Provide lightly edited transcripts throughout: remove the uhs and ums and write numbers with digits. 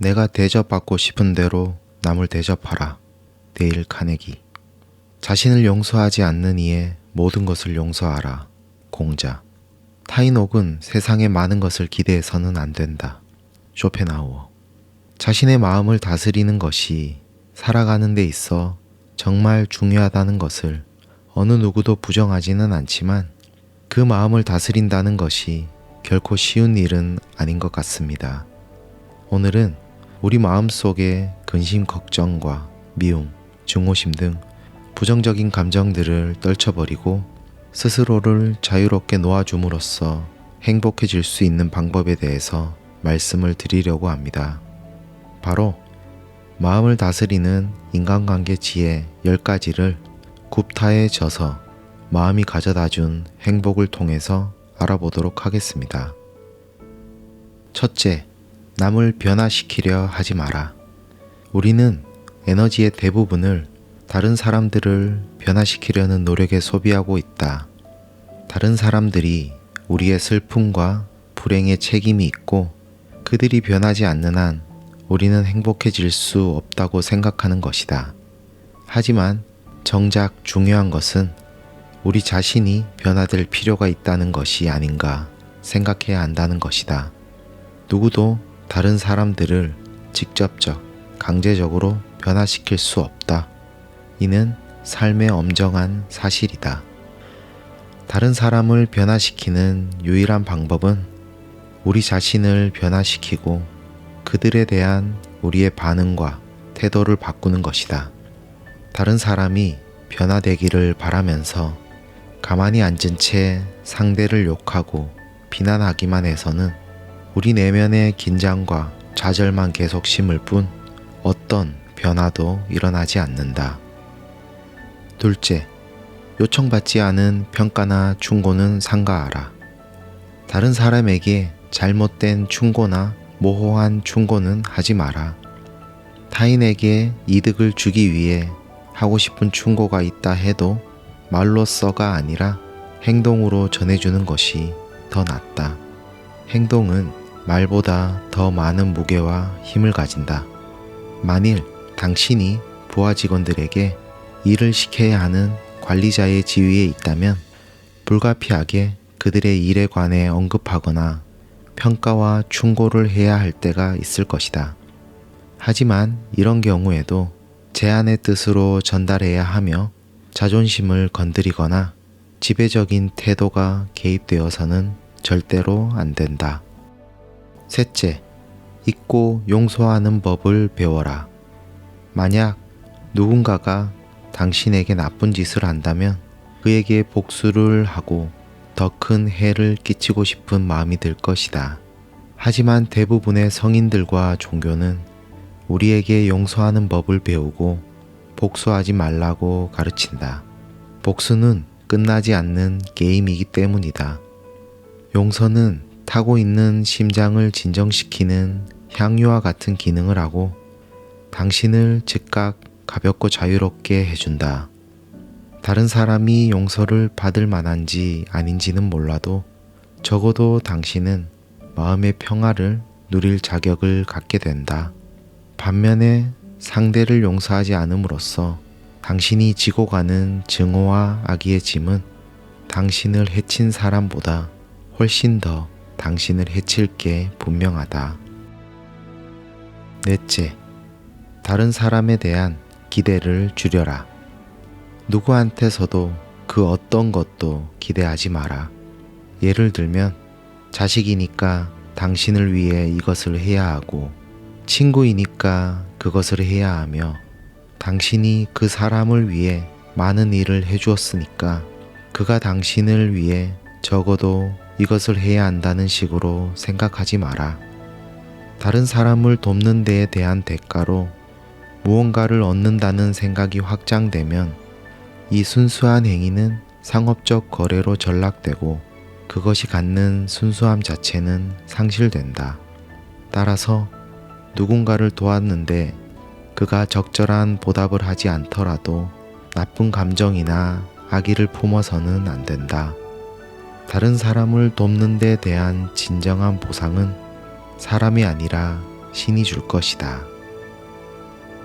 내가 대접받고 싶은 대로 남을 대접하라. 데일 카네기. 자신을 용서하지 않는 이에 모든 것을 용서하라. 공자. 타인 혹은 세상의 많은 것을 기대해서는 안 된다. 쇼펜하우어. 자신의 마음을 다스리는 것이 살아가는 데 있어 정말 중요하다는 것을 어느 누구도 부정하지는 않지만 그 마음을 다스린다는 것이 결코 쉬운 일은 아닌 것 같습니다. 오늘은 우리 마음속에 근심 걱정과 미움, 증오심 등 부정적인 감정들을 떨쳐버리고 스스로를 자유롭게 놓아줌으로써 행복해질 수 있는 방법에 대해서 말씀을 드리려고 합니다. 바로 마음을 다스리는 인간관계 지혜 10가지를 굽타에 져서 마음이 가져다준 행복을 통해서 알아보도록 하겠습니다. 첫째, 남을 변화시키려 하지 마라. 우리는 에너지의 대부분을 다른 사람들을 변화시키려는 노력에 소비하고 있다. 다른 사람들이 우리의 슬픔과 불행에 책임이 있고 그들이 변하지 않는 한 우리는 행복해질 수 없다고 생각하는 것이다. 하지만 정작 중요한 것은 우리 자신이 변화될 필요가 있다는 것이 아닌가 생각해야 한다는 것이다. 누구도 다른 사람들을 직접적, 강제적으로 변화시킬 수 없다. 이는 삶의 엄정한 사실이다. 다른 사람을 변화시키는 유일한 방법은 우리 자신을 변화시키고 그들에 대한 우리의 반응과 태도를 바꾸는 것이다. 다른 사람이 변화되기를 바라면서 가만히 앉은 채 상대를 욕하고 비난하기만 해서는 우리 내면의 긴장과 좌절만 계속 심을 뿐 어떤 변화도 일어나지 않는다. 둘째, 요청받지 않은 평가나 충고는 삼가하라. 다른 사람에게 잘못된 충고나 모호한 충고는 하지 마라. 타인에게 이득을 주기 위해 하고 싶은 충고가 있다 해도 말로써가 아니라 행동으로 전해주는 것이 더 낫다. 행동은 말보다 더 많은 무게와 힘을 가진다. 만일 당신이 부하 직원들에게 일을 시켜야 하는 관리자의 지위에 있다면 불가피하게 그들의 일에 관해 언급하거나 평가와 충고를 해야 할 때가 있을 것이다. 하지만 이런 경우에도 제안의 뜻으로 전달해야 하며 자존심을 건드리거나 지배적인 태도가 개입되어서는 절대로 안 된다. 셋째, 잊고 용서하는 법을 배워라. 만약 누군가가 당신에게 나쁜 짓을 한다면 그에게 복수를 하고 더 큰 해를 끼치고 싶은 마음이 들 것이다. 하지만 대부분의 성인들과 종교는 우리에게 용서하는 법을 배우고 복수하지 말라고 가르친다. 복수는 끝나지 않는 게임이기 때문이다. 용서는 타고 있는 심장을 진정시키는 향유와 같은 기능을 하고 당신을 즉각 가볍고 자유롭게 해준다. 다른 사람이 용서를 받을 만한지 아닌지는 몰라도 적어도 당신은 마음의 평화를 누릴 자격을 갖게 된다. 반면에 상대를 용서하지 않음으로써 당신이 지고 가는 증오와 악의의 짐은 당신을 해친 사람보다 훨씬 더 당신을 해칠 게 분명하다. 넷째, 다른 사람에 대한 기대를 줄여라. 누구한테서도 그 어떤 것도 기대하지 마라. 예를 들면 자식이니까 당신을 위해 이것을 해야 하고 친구이니까 그것을 해야 하며 당신이 그 사람을 위해 많은 일을 해주었으니까 그가 당신을 위해 적어도 이것을 해야 한다는 식으로 생각하지 마라. 다른 사람을 돕는 데에 대한 대가로 무언가를 얻는다는 생각이 확장되면 이 순수한 행위는 상업적 거래로 전락되고 그것이 갖는 순수함 자체는 상실된다. 따라서 누군가를 도왔는데 그가 적절한 보답을 하지 않더라도 나쁜 감정이나 악의를 품어서는 안 된다. 다른 사람을 돕는 데 대한 진정한 보상은 사람이 아니라 신이 줄 것이다.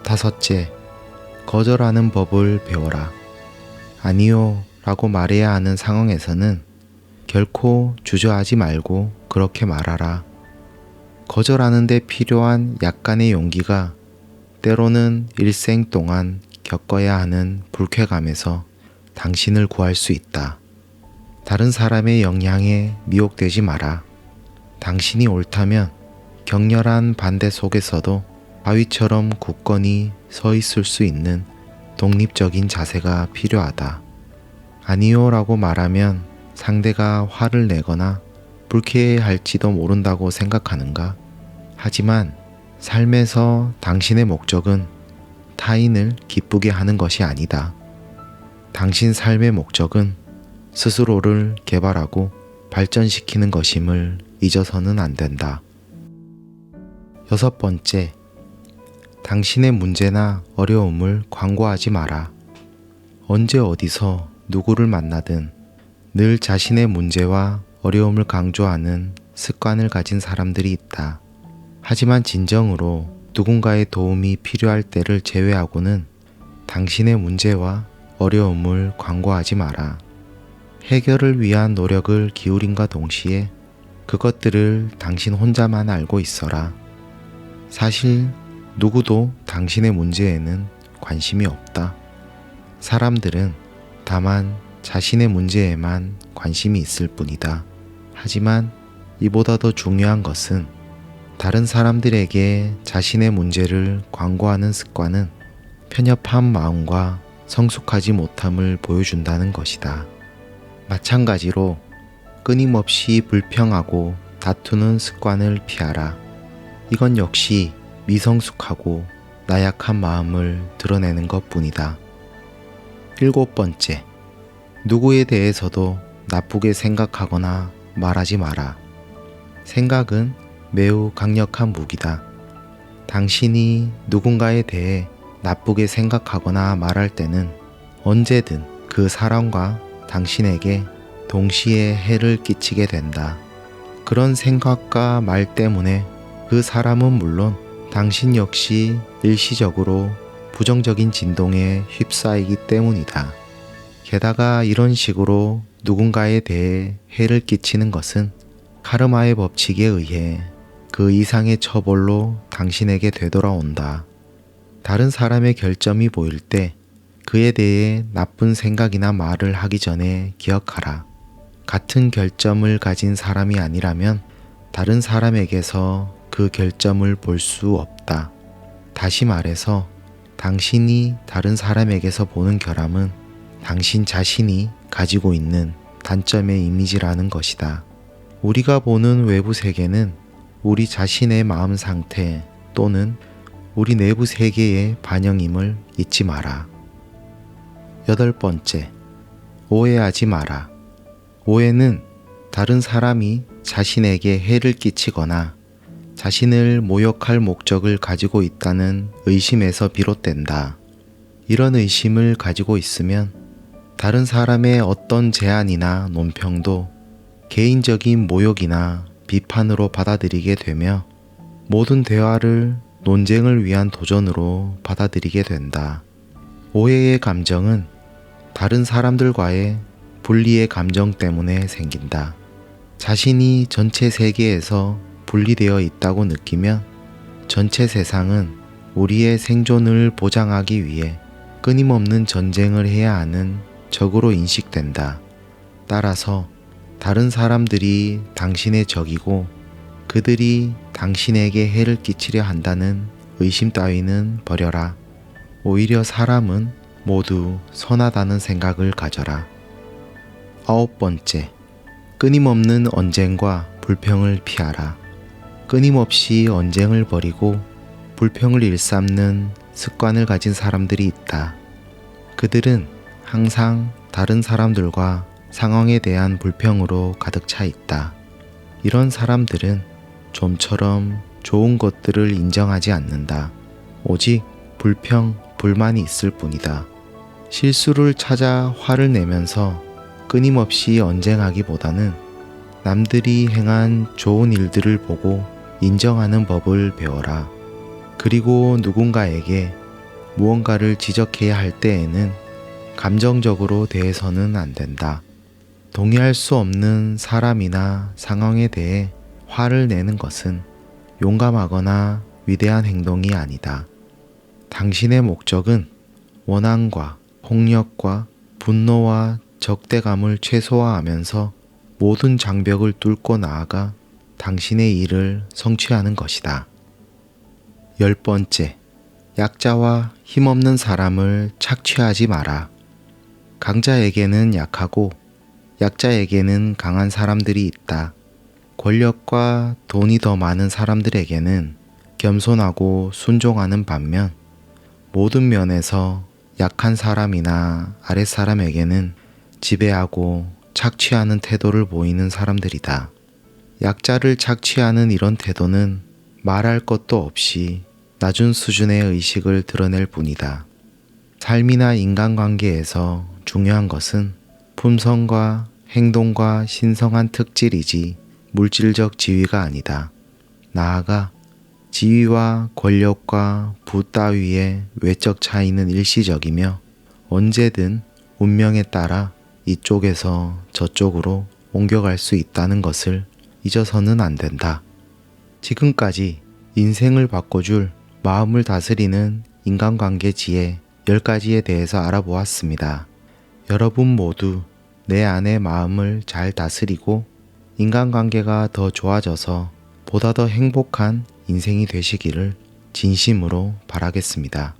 다섯째, 거절하는 법을 배워라. 아니요 라고 말해야 하는 상황에서는 결코 주저하지 말고 그렇게 말하라. 거절하는 데 필요한 약간의 용기가 때로는 일생 동안 겪어야 하는 불쾌감에서 당신을 구할 수 있다. 다른 사람의 영향에 미혹되지 마라. 당신이 옳다면 격렬한 반대 속에서도 바위처럼 굳건히 서 있을 수 있는 독립적인 자세가 필요하다. 아니요 라고 말하면 상대가 화를 내거나 불쾌해할지도 모른다고 생각하는가? 하지만 삶에서 당신의 목적은 타인을 기쁘게 하는 것이 아니다. 당신 삶의 목적은 스스로를 개발하고 발전시키는 것임을 잊어서는 안 된다. 여섯 번째, 당신의 문제나 어려움을 광고하지 마라. 언제 어디서 누구를 만나든 늘 자신의 문제와 어려움을 강조하는 습관을 가진 사람들이 있다. 하지만 진정으로 누군가의 도움이 필요할 때를 제외하고는 당신의 문제와 어려움을 광고하지 마라. 해결을 위한 노력을 기울임과 동시에 그것들을 당신 혼자만 알고 있어라. 사실 누구도 당신의 문제에는 관심이 없다. 사람들은 다만 자신의 문제에만 관심이 있을 뿐이다. 하지만 이보다 더 중요한 것은 다른 사람들에게 자신의 문제를 광고하는 습관은 편협한 마음과 성숙하지 못함을 보여준다는 것이다. 마찬가지로 끊임없이 불평하고 다투는 습관을 피하라. 이건 역시 미성숙하고 나약한 마음을 드러내는 것뿐이다. 일곱 번째, 누구에 대해서도 나쁘게 생각하거나 말하지 마라. 생각은 매우 강력한 무기다. 당신이 누군가에 대해 나쁘게 생각하거나 말할 때는 언제든 그 사람과 당신에게 동시에 해를 끼치게 된다. 그런 생각과 말 때문에 그 사람은 물론 당신 역시 일시적으로 부정적인 진동에 휩싸이기 때문이다. 게다가 이런 식으로 누군가에 대해 해를 끼치는 것은 카르마의 법칙에 의해 그 이상의 처벌로 당신에게 되돌아온다. 다른 사람의 결점이 보일 때 그에 대해 나쁜 생각이나 말을 하기 전에 기억하라. 같은 결점을 가진 사람이 아니라면 다른 사람에게서 그 결점을 볼 수 없다. 다시 말해서 당신이 다른 사람에게서 보는 결함은 당신 자신이 가지고 있는 단점의 이미지라는 것이다. 우리가 보는 외부 세계는 우리 자신의 마음 상태 또는 우리 내부 세계의 반영임을 잊지 마라. 여덟 번째, 오해하지 마라. 오해는 다른 사람이 자신에게 해를 끼치거나 자신을 모욕할 목적을 가지고 있다는 의심에서 비롯된다. 이런 의심을 가지고 있으면 다른 사람의 어떤 제안이나 논평도 개인적인 모욕이나 비판으로 받아들이게 되며 모든 대화를 논쟁을 위한 도전으로 받아들이게 된다. 오해의 감정은 다른 사람들과의 분리의 감정 때문에 생긴다. 자신이 전체 세계에서 분리되어 있다고 느끼면 전체 세상은 우리의 생존을 보장하기 위해 끊임없는 전쟁을 해야 하는 적으로 인식된다. 따라서 다른 사람들이 당신의 적이고 그들이 당신에게 해를 끼치려 한다는 의심 따위는 버려라. 오히려 사람은 모두 선하다는 생각을 가져라. 아홉 번째, 끊임없는 언쟁과 불평을 피하라. 끊임없이 언쟁을 벌이고 불평을 일삼는 습관을 가진 사람들이 있다. 그들은 항상 다른 사람들과 상황에 대한 불평으로 가득 차 있다. 이런 사람들은 좀처럼 좋은 것들을 인정하지 않는다. 오직 불평, 불만이 있을 뿐이다. 실수를 찾아 화를 내면서 끊임없이 언쟁하기보다는 남들이 행한 좋은 일들을 보고 인정하는 법을 배워라. 그리고 누군가에게 무언가를 지적해야 할 때에는 감정적으로 대해서는 안 된다. 동의할 수 없는 사람이나 상황에 대해 화를 내는 것은 용감하거나 위대한 행동이 아니다. 당신의 목적은 원한과 폭력과 분노와 적대감을 최소화하면서 모든 장벽을 뚫고 나아가 당신의 일을 성취하는 것이다. 10번째, 약자와 힘없는 사람을 착취하지 마라. 강자에게는 약하고 약자에게는 강한 사람들이 있다. 권력과 돈이 더 많은 사람들에게는 겸손하고 순종하는 반면 모든 면에서 약한 사람이나 아랫사람에게는 지배하고 착취하는 태도를 보이는 사람들이다. 약자를 착취하는 이런 태도는 말할 것도 없이 낮은 수준의 의식을 드러낼 뿐이다. 삶이나 인간관계에서 중요한 것은 품성과 행동과 신성한 특질이지 물질적 지위가 아니다. 나아가 지위와 권력과 부 따위의 외적 차이는 일시적이며 언제든 운명에 따라 이쪽에서 저쪽으로 옮겨갈 수 있다는 것을 잊어서는 안 된다. 지금까지 인생을 바꿔줄 마음을 다스리는 인간관계 지혜 10가지에 대해서 알아보았습니다. 여러분 모두 내 안의 마음을 잘 다스리고 인간관계가 더 좋아져서 보다 더 행복한 인생이 되시기를 진심으로 바라겠습니다.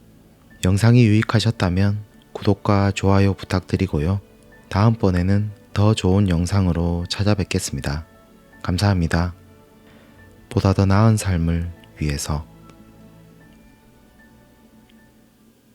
영상이 유익하셨다면 구독과 좋아요 부탁드리고요. 다음번에는 더 좋은 영상으로 찾아뵙겠습니다. 감사합니다. 보다 더 나은 삶을 위해서